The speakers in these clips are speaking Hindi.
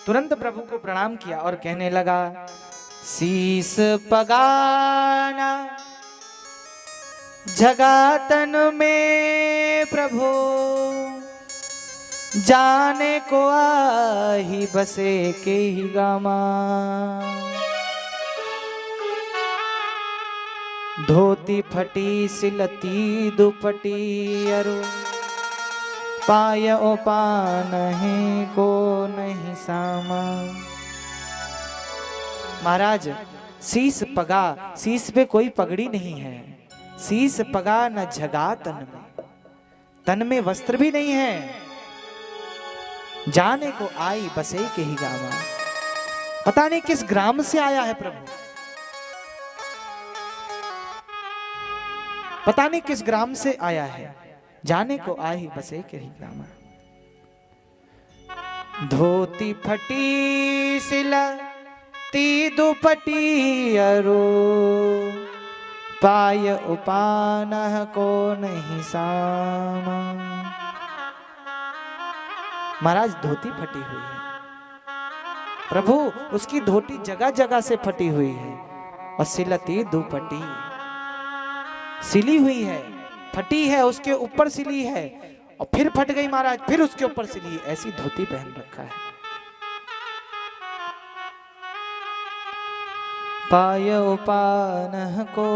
तुरंत प्रभु को प्रणाम किया और कहने लगा, शीस पगाना जगातन में प्रभु, जाने को आही बसे के ही गामा। धोती फटी सिलती दुपटी अरु, पाय ओ पान है को नहीं सामा। महाराज शीस पगा, शीस पे कोई पगड़ी नहीं है। शीस पगा न झगा तन में, तन में वस्त्र भी नहीं है। जाने को आई बसे के ही गामा। पता नहीं किस ग्राम से आया है प्रभु, पता नहीं किस ग्राम से आया है। जाने को आई बसे के ही गामा। धोती फटी सिलती दुपटी अरु, पाय उपान को नहीं सामा। महाराज धोती फटी हुई है प्रभु, उसकी धोती जगह जगह से फटी हुई है। और सिलती दुपटी, सिली हुई है, फटी है, उसके ऊपर सिली है और फिर फट गई महाराज, फिर उसके ऊपर सिली, ऐसी धोती पहन रखा है। पाय उपान को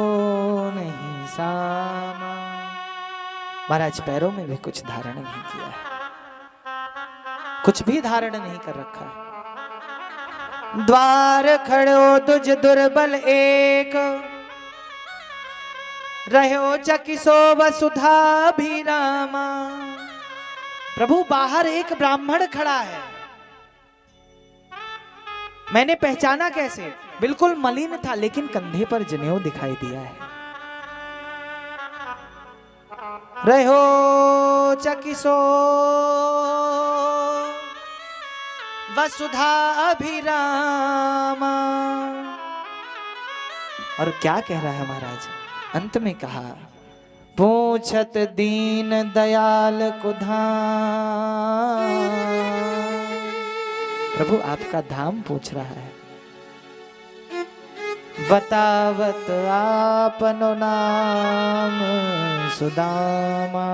नहीं सामा। महाराज पैरों में भी कुछ धारण नहीं किया है, कुछ भी धारण नहीं कर रखा है। द्वार खड़ो तुझ दुर्बल एक, रहो चकिसो वसुधा भी रामा। प्रभु बाहर एक ब्राह्मण खड़ा है, मैंने पहचाना कैसे? बिल्कुल मलिन था लेकिन कंधे पर जनेऊ दिखाई दिया है। रहो चकिसो वसुधा अभिरामा। और क्या कह रहा है महाराज? अंत में कहा, पूछत दीन दयाल को धाम। प्रभु आपका धाम पूछ रहा है। बतावत आपनो नाम सुदामा,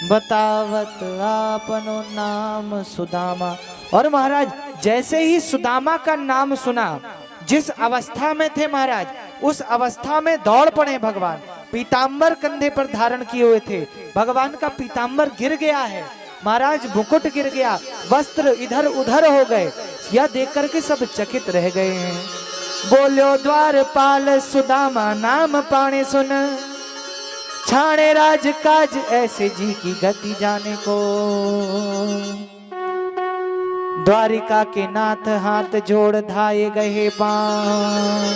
बतावत आपनो नाम सुदामा। और महाराज जैसे ही सुदामा का नाम सुना, जिस अवस्था में थे महाराज उस अवस्था में दौड़ पड़े भगवान। पीतांबर कंधे पर धारण किए हुए थे, भगवान का पीतांबर गिर गया है महाराज, मुकुट गिर गया, वस्त्र इधर उधर हो गए। यह देख करके सब चकित रह गए हैं। बोलो द्वारपाल सुदामा नाम पाने सुन, छाणे राज काज ऐसे जी की गति जाने को। द्वारिका के नाथ हाथ जोड़ धाये गए पांव,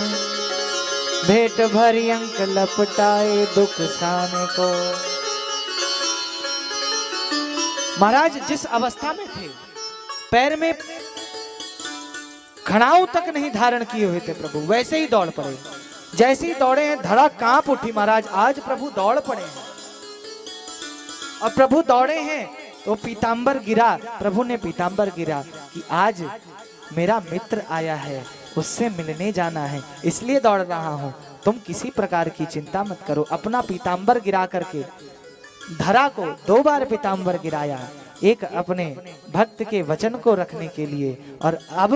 भेंट भरी अंक लपटाए दुख साने को। महाराज जिस अवस्था में थे, पैर में खड़ाऊ तक नहीं धारण किए हुए थे प्रभु, वैसे ही दौड़ पड़े। जैसे ही दौड़े हैं धड़ा कांप उठी महाराज। आज प्रभु दौड़ पड़े हैं और प्रभु दौड़े हैं तो पीतांबर गिरा, प्रभु ने पीतांबर गिरा कि आज मेरा मित्र आया है, उससे मिलने जाना है, इसलिए दौड़ रहा हूं। तुम किसी प्रकार की चिंता मत करो। अपना पीतांबर गिरा करके धरा को 2 बार पीतांबर गिराया, एक अपने भक्त के वचन को रखने के लिए और अब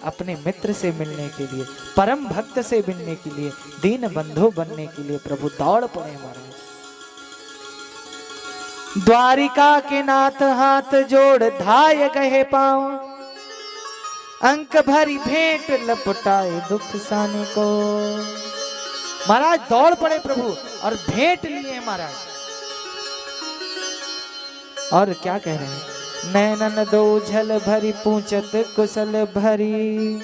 अपने मित्र से मिलने के लिए, परम भक्त से मिलने के लिए, दीन बंधु बनने के लिए प्रभु दौड़ पड़े महाराज। द्वारिका के नाथ हाथ जोड़ धाये गए पांव, अंक भरी भेंट लपटाए दुख साने को। महाराज दौड़ पड़े प्रभु और भेंट लिए महाराज। और क्या कह रहे हैं? नैनन दो झल भरी पूछत कुशल भरी,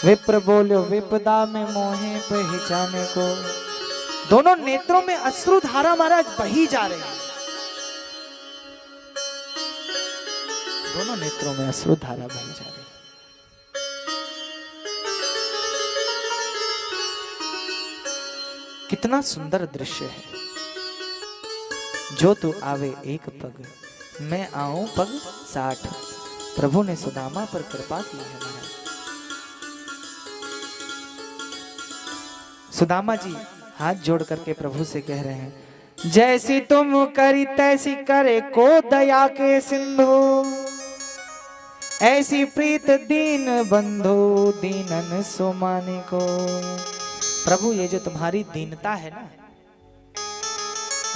विप्र बोलो विपदा में मोहे पहचाने को। दोनों नेत्रों में अश्रु धारा महाराज बही जा रही है, दोनों नेत्रों में अश्रु धारा बही जा रही है। कितना सुंदर दृश्य है। जो तू आवे एक पग मैं आऊं पग 60। प्रभु ने सुदामा पर कृपा की है महाराज। सुदामा जी हाथ जोड़ करके प्रभु से कह रहे हैं, जैसी तुम करी तैसी करे को दया के सिंधु, ऐसी प्रीत दीन बंधु दीनन सुमाने को। प्रभु ये जो तुम्हारी दीनता है ना,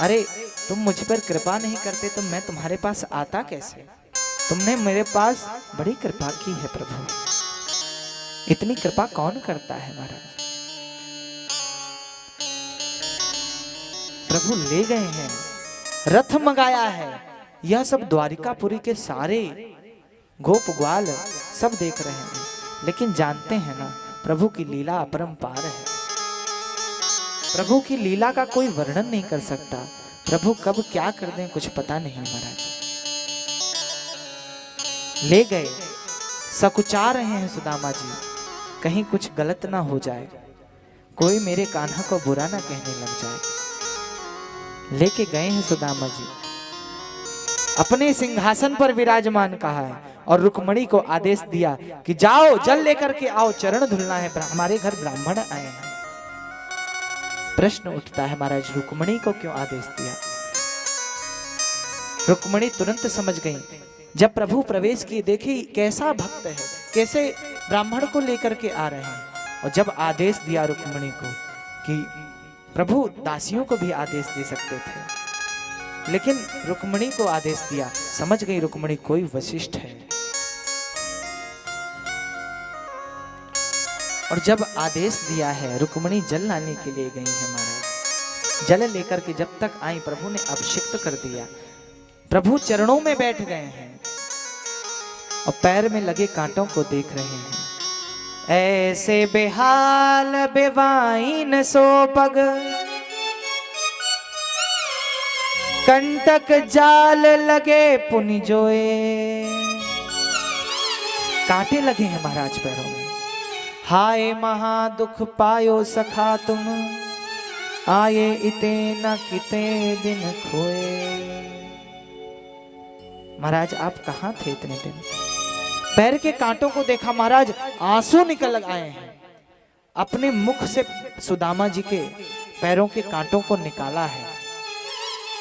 अरे तुम मुझ पर कृपा नहीं करते तो मैं तुम्हारे पास आता कैसे। तुमने मेरे पास बड़ी कृपा की है प्रभु। इतनी कृपा कौन करता है महाराज। प्रभु ले गए हैं, रथ मंगाया है। यह सब द्वारिकापुरी के सारे गोप ग्वाल सब देख रहे हैं, लेकिन जानते हैं ना प्रभु की लीला अपरंपार है। प्रभु की लीला का कोई वर्णन नहीं कर सकता। प्रभु कब क्या कर दें कुछ पता नहीं महाराज। ले गए, सकुचा रहे हैं सुदामा जी, कहीं कुछ गलत ना हो जाए, कोई मेरे कान्हा को बुरा ना कहने लग जाए। लेके गए हैं सुदामा जी, अपने सिंहासन पर विराजमान कहा है और रुक्मणी को आदेश दिया कि जाओ जल लेकर के आओ, चरण धुलना है, हमारे घर ब्राह्मण आए हैं। प्रश्न उठता है महाराज, रुक्मणी को क्यों आदेश दिया। रुक्मणी तुरंत समझ गई। जब प्रभु प्रवेश किए, देखी कैसा भक्त है, कैसे ब्राह्मण को लेकर के आ रहे हैं। और जब आदेश दिया रुक्मणी को कि प्रभु दासियों को भी आदेश दे सकते थे, लेकिन रुक्मणी को आदेश दिया, समझ गई रुक्मणी कोई वशिष्ठ है। और जब आदेश दिया है, रुक्मणी जल लाने के लिए गई है महाराज। जल लेकर के जब तक आई, प्रभु ने अभिषिक्त कर दिया। प्रभु चरणों में बैठ गए हैं और पैर में लगे कांटों को देख रहे हैं। ऐसे बेहाल बेवाइन सो पग, कंटक जाल लगे पुनि जोए। कांटे लगे हैं महाराज पैरों में। हाय महा दुख पायो सखा तुम, आए इते न किते दिन खोए। महाराज आप कहां थे इतने दिन। पैर के कांटों को देखा महाराज, आंसू निकल आए हैं। अपने मुख से सुदामा जी के पैरों के कांटों को निकाला है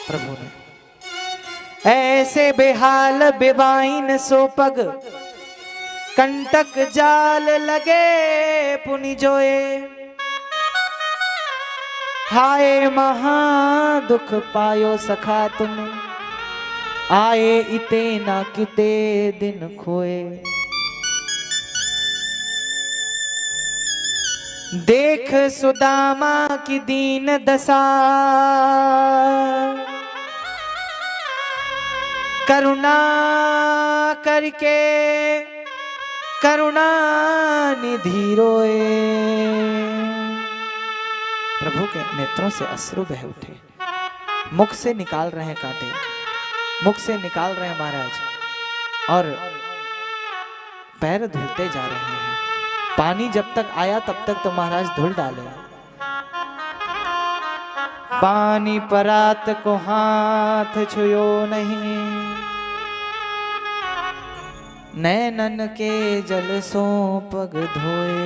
प्रभु ने। ऐसे बेहाल बेवाइन सो पग, कंटक जाल लगे पुनि जोए। हाय महा दुख पायो सखा तुम, आए इते ना किते दिन खोए। देख सुदामा की दीन दशा, करुणा करके करुणा निधि रोए। प्रभु के नेत्रों से अश्रु बह उठे, मुख से निकाल रहे हैं कांटे, मुख से निकाल रहे हैं महाराज, और पैर धुलते जा रहे हैं। पानी जब तक आया तब तक तो महाराज धुल डाले। पानी परात को हाथ छुयो नहीं, नैनन के जल सो पग धोए।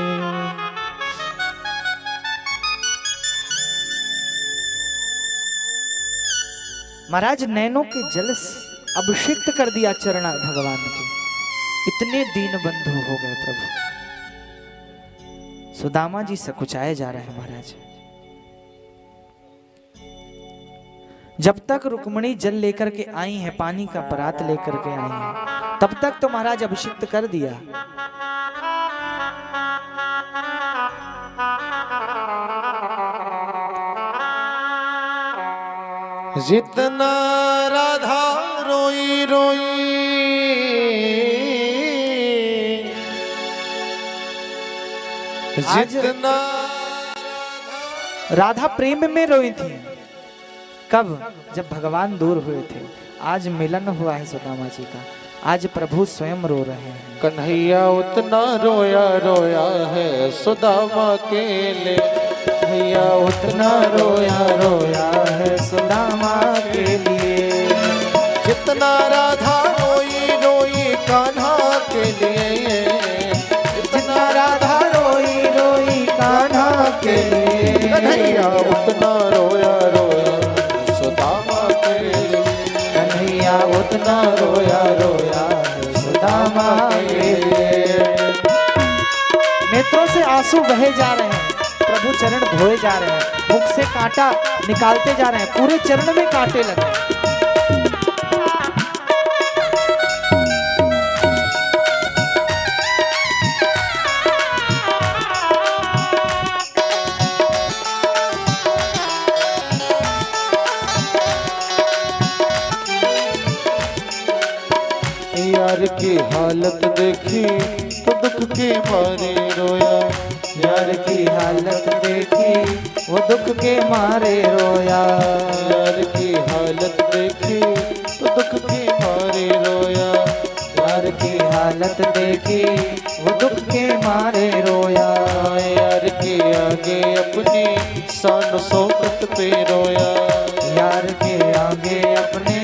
महाराज नैनों के जल अभिषिक्त कर दिया चरण भगवान के। इतने दीन बंधु हो गए प्रभु। सुदामा जी सकुचाए जा रहे हैं महाराज। जब तक रुक्मणी जल लेकर के आई है, पानी का परात लेकर के आई है, तब तक तो महाराज अभिषिक्त कर दिया। जितना राधा रोई रोई, जितना राधा प्रेम में रोई थी। कब? जब भगवान दूर हुए थे। आज मिलन हुआ है सुदामा जी का, आज प्रभु स्वयं रो रहे हैं। कन्हैया उतना रोया रोया है सुदामा के लिए, कन्हैया उतना रोया रोया है सुदामा के लिए। जितना राधा रोई रोई कान्हा के लिए, जितना राधा रोई रोई कान्हा के लिए, कन्हैया उतना रोया रोया सुदामा के लिए, कन्हैया उतना रोया रोया सुदामा के लिए। नेत्रों से आंसू बहे जा रहे हैं, प्रभु चरण धोए जा रहे हैं, मुख से कांटा निकालते जा रहे हैं, पूरे चरण में कांटे लगे। यार की हालत देखी तो दुख के मारे रोया, यार की हालत देखी वो दुख के मारे रोया, यार की हालत देखी तो दुख के मारे रोया, यार की हालत देखी वो दुख के मारे रोया, यार के आगे अपनी शान शौकत पे रोया, यार के आगे अपने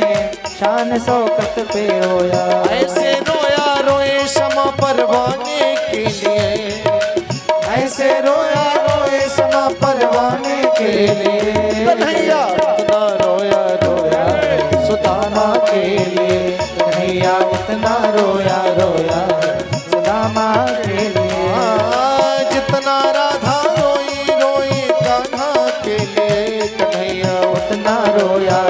शान शौकत पे रोया। ऐसे रोया रोए क्षमा परवाने के लिए, ऐसे रोया रोए क्षमा परवाने के लिए, कन्हैया उतना रोया रोया सुदामा के लिए, कन्हैया उतना रोया रोया सुदामा के लिए, जितना राधा रोई रोई कान्हा के लिए, कन्हैया उतना रोया